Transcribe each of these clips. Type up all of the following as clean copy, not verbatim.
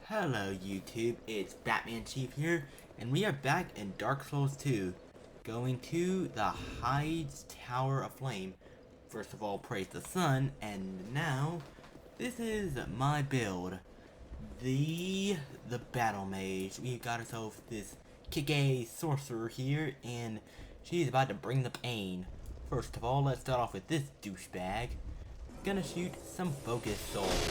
Hello YouTube, it's Batman Chief here, and we are back in Dark Souls 2, going to the Heide's Tower of Flame. First of all, praise the sun, and now, this is my build. The Battle Mage. We got ourselves this kick-ass sorcerer here, and she's about to bring the pain. First of all, let's start off with this douchebag. Gonna shoot some focus souls.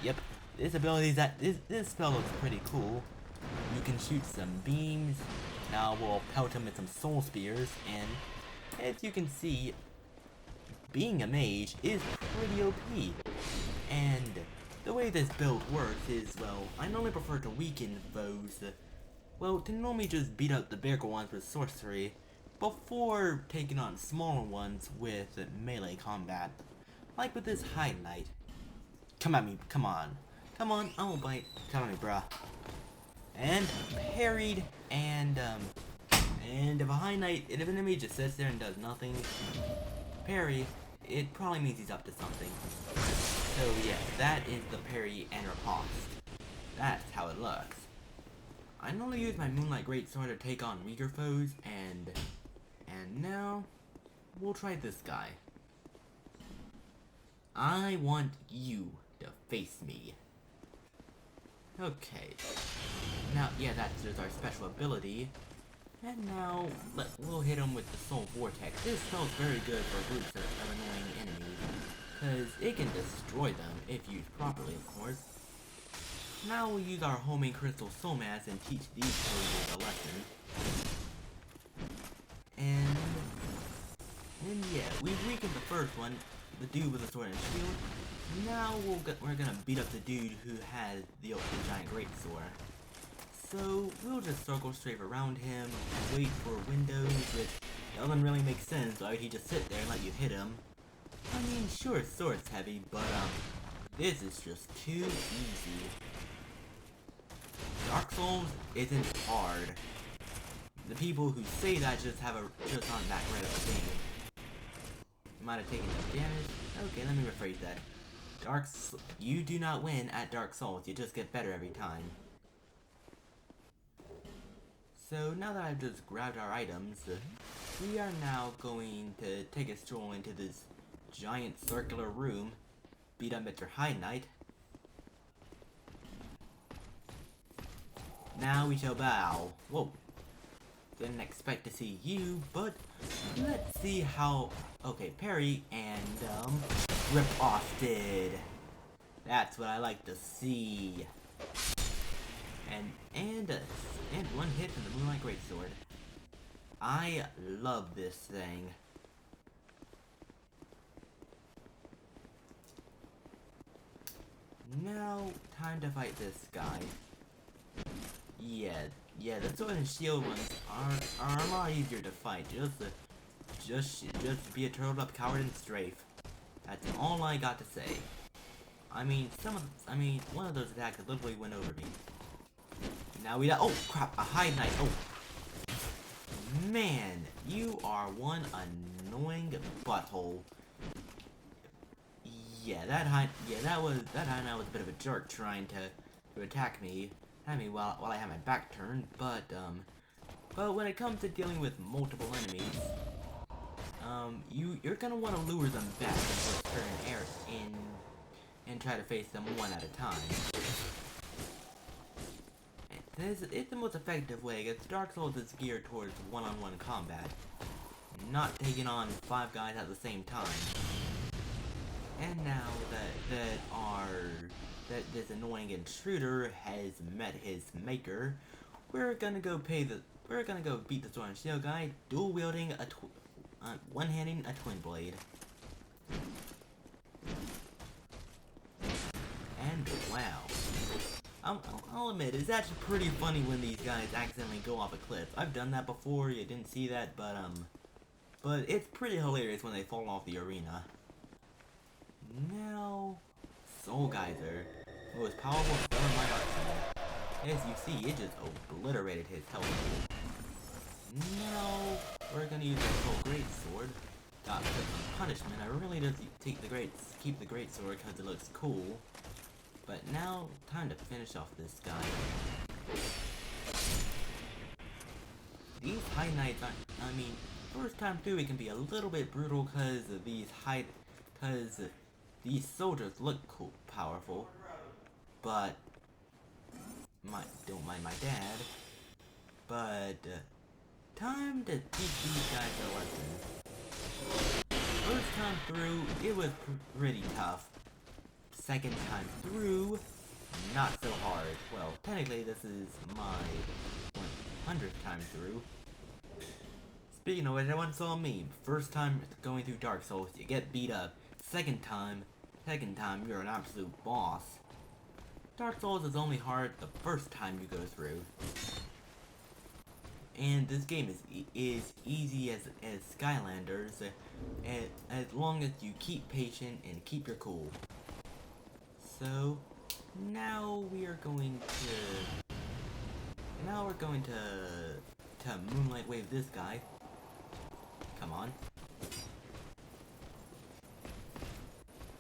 Yep, this ability this spell looks pretty cool. You can shoot some beams. Now we'll pelt him with some soul spears, and as you can see, being a mage is pretty OP. And the way this build works is, well, I normally prefer to weaken foes. Well, to normally just beat up the bigger ones with sorcery before taking on smaller ones with melee combat. Like with this Heide Knight. Come at me, come on. Come on, I won't bite. Come at me, bruh. And parried, and if a Heide Knight, if an enemy just sits there and does nothing, parry, it probably means he's up to something. So yeah, that is the parry and riposte. That's how it looks. I normally use my Moonlight Greatsword to take on weaker foes, and now, we'll try this guy. I want you to face me. Okay. Now, yeah, that's just our special ability. And now, we'll hit him with the Soul Vortex. This spell's very good for groups of annoying enemies, because it can destroy them if used properly, of course. Now we'll use our homing crystal soul mass and teach these poses a lesson. And yeah, we've weakened the first one, the dude with the sword and shield. Now we're gonna beat up the dude who has the giant greatsword. So we'll just circle straight around him and wait for windows, which doesn't really make sense. Why would he just sit there and let you hit him? I mean, sure, sword's heavy, but this is just too easy. Dark Souls isn't hard. The people who say that just aren't that great at the game. Might have taken some damage. Okay, let me rephrase that. You do not win at Dark Souls. You just get better every time. So now that I've just grabbed our items, we are now going to take a stroll into this giant circular room, beat up Mr. Heide Knight. Now we shall bow. Whoa. Didn't expect to see you, but let's see how... Okay, parry and, riposted. That's what I like to see. And one hit from the Moonlight Greatsword. I love this thing. Now, time to fight this guy. Yeah, the sword and shield ones are a lot easier to fight. Just be a turtled up coward and strafe. That's all I got to say. I mean, one of those attacks literally went over me. Now oh crap, a Heide Knight. Oh man, you are one annoying butthole. Yeah, that Heide Knight was a bit of a jerk trying to attack me. While I have my back turned, but when it comes to dealing with multiple enemies, you're gonna want to lure them back into a certain area and try to face them one at a time. It's the most effective way, because Dark Souls is geared towards one-on-one combat, not taking on 5 guys at the same time. And now that this annoying intruder has met his maker, we're gonna go beat the sword and shield guy, dual wielding one-handing a twin blade. And wow. I'll admit, it's actually pretty funny when these guys accidentally go off a cliff. I've done that before, you didn't see that, but it's pretty hilarious when they fall off the arena. Now, Soul Geyser, the most powerful spell in my arsenal. As you see, it just obliterated his health. Now, we're gonna use our Soul Greatsword. Got some punishment. I really just keep the Greatsword because it looks cool. But now, time to finish off this guy. These High Knights aren't, I mean, first time through it can be a little bit brutal because these soldiers look cool, powerful, but, don't mind my dad, but, time to teach these guys a lesson. First time through, it was pretty tough. Second time through, not so hard. Well, technically this is my 100th time through. Speaking of which, I once saw a meme. First time going through Dark Souls, you get beat up. Second time, you're an absolute boss. Dark Souls is only hard the first time you go through. And this game is easy as Skylanders, as long as you keep patient and keep your cool. So, now we're going to Moonlight Wave this guy. Come on.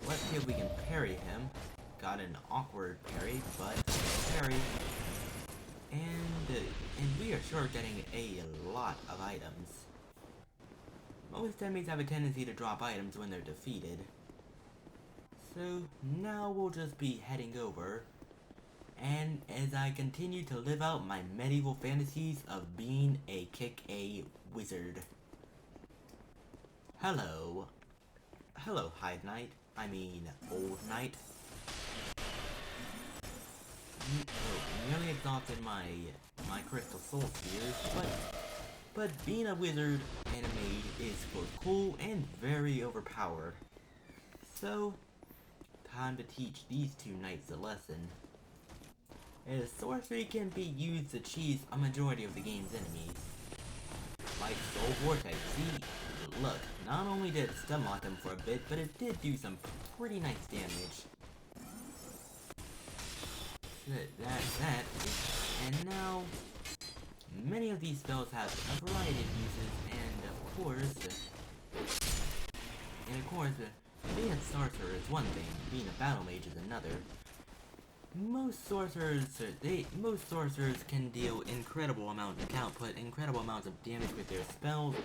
Let's see if we can parry him. Got an awkward parry, but parry. And we are sure getting a lot of items. Most enemies have a tendency to drop items when they're defeated. So now we'll just be heading over. And as I continue to live out my medieval fantasies of being a kick-A wizard. Hello. Hello, Heide Knight. I mean, Old Knight. Nearly exhausted my crystal soul spheres, but being a wizard and a mage is both cool and very overpowered. So, time to teach these two knights a lesson. As sorcery can be used to cheese a majority of the game's enemies. Like Soul Vortex, see, look, not only did it stunlock him for a bit, but it did do some pretty nice damage. And now, many of these spells have a variety of uses, and of course, being a sorcerer is one thing, being a battle mage is another. Most sorcerers can deal incredible amounts of damage with their spells,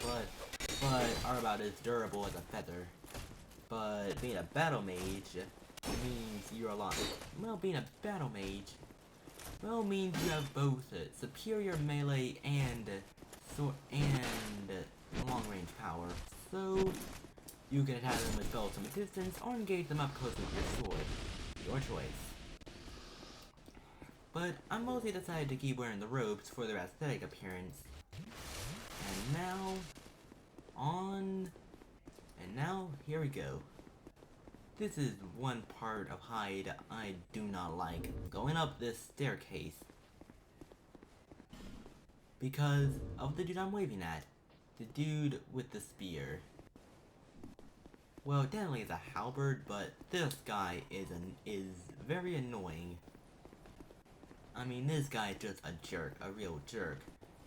but are about as durable as a feather. But being a battle mage means you're a lot. Well, being a battle mage, means you have both superior melee and long-range power. So you can attack them with spells from a distance or engage them up close with your sword. Your choice. But I mostly decided to keep wearing the robes for their aesthetic appearance. And now, here we go. This is one part of Heide I do not like. Going up this staircase. Because of the dude I'm waving at. The dude with the spear. Well, technically it's a halberd, but this guy is very annoying. I mean, this guy is just a jerk, a real jerk.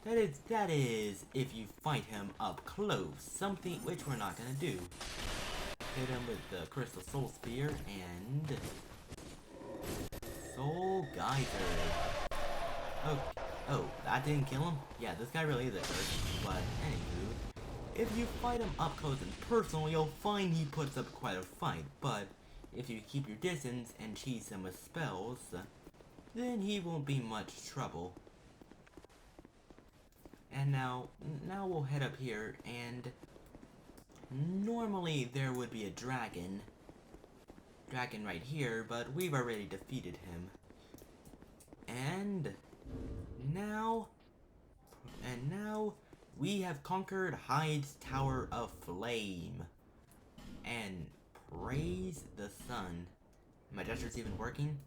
That is, if you fight him up close, something which we're not gonna do. Hit him with the Crystal Soul Spear, and Soul Geyser. Oh, that didn't kill him? Yeah, this guy really is a jerk, but anywho. If you fight him up close and personal, you'll find he puts up quite a fight, but if you keep your distance and cheese him with spells, then he won't be much trouble. And now we'll head up here, and normally there would be a dragon right here, but we've already defeated him. And now we have conquered Heide's Tower of Flame. And praise the sun. My gesture's even working?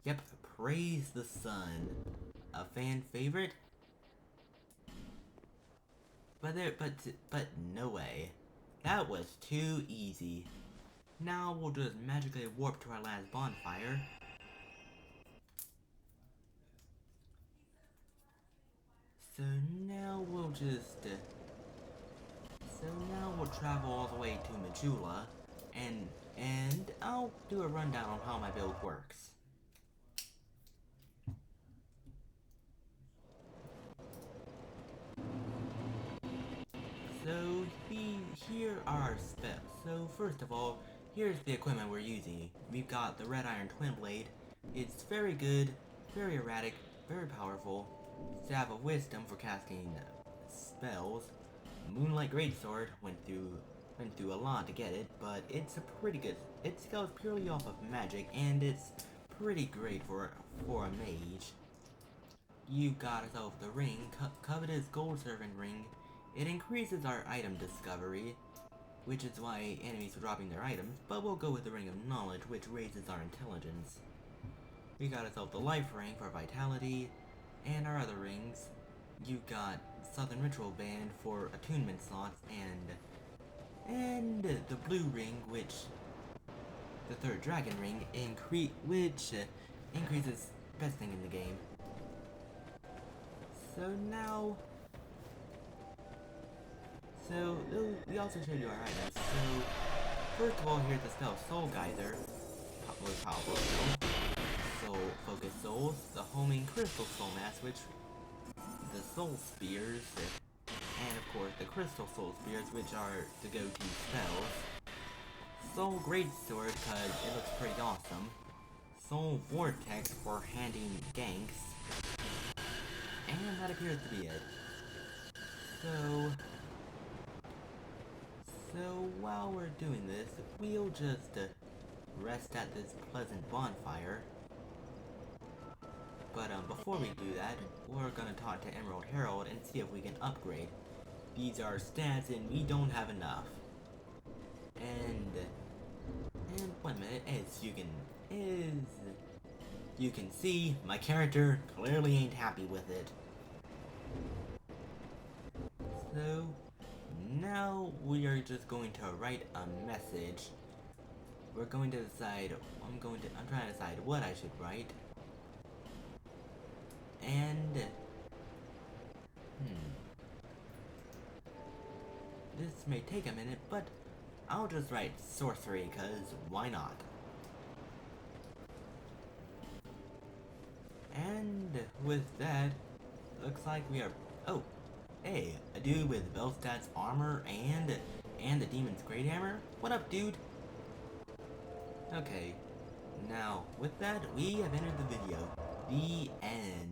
Yep, praise the sun. A fan favorite? But no way. That was too easy. Now we'll just magically warp to our last bonfire. So now we'll travel all the way to Majula, and I'll do a rundown on how my build works. So here are our spells. So first of all, here's the equipment we're using. We've got the Red Iron Twin Blade. It's very good, very erratic, very powerful. Staff of Wisdom for casting spells. Moonlight Greatsword went through a lot to get it, but it's a pretty good. It scales purely off of magic, and it's pretty great for a mage. You've got yourself the ring, covetous gold servant ring. It increases our item discovery, which is why enemies are dropping their items, but we'll go with the ring of knowledge, which raises our intelligence. We got ourselves the life ring for vitality, and our other rings. You got Southern Ritual Band for attunement slots, and the blue ring, which the third dragon ring, which increases best thing in the game. So we also showed you our items. So first of all, here's the spell Soul Geyser, most powerful spell. Soul Focus Souls, the Homing Crystal Soul Mass, which the Soul Spears, and of course the Crystal Soul Spears, which are the go-to spells. Soul Greatsword, because it looks pretty awesome. Soul Vortex for handing ganks. And that appears to be it. So while we're doing this, we'll just rest at this pleasant bonfire. But before we do that, we're gonna talk to Emerald Herald and see if we can upgrade. These are stats and we don't have enough. And 1 minute, as you can see, my character clearly ain't happy with it. So now we are just going to write a message. We're going to decide. I'm trying to decide what I should write. And this may take a minute, but I'll just write sorcery, cause why not? And with that, looks like we are. Oh, hey, a dude with Belstat's armor and the demon's great hammer. What up, dude? Okay, now with that, we have entered the video. The end.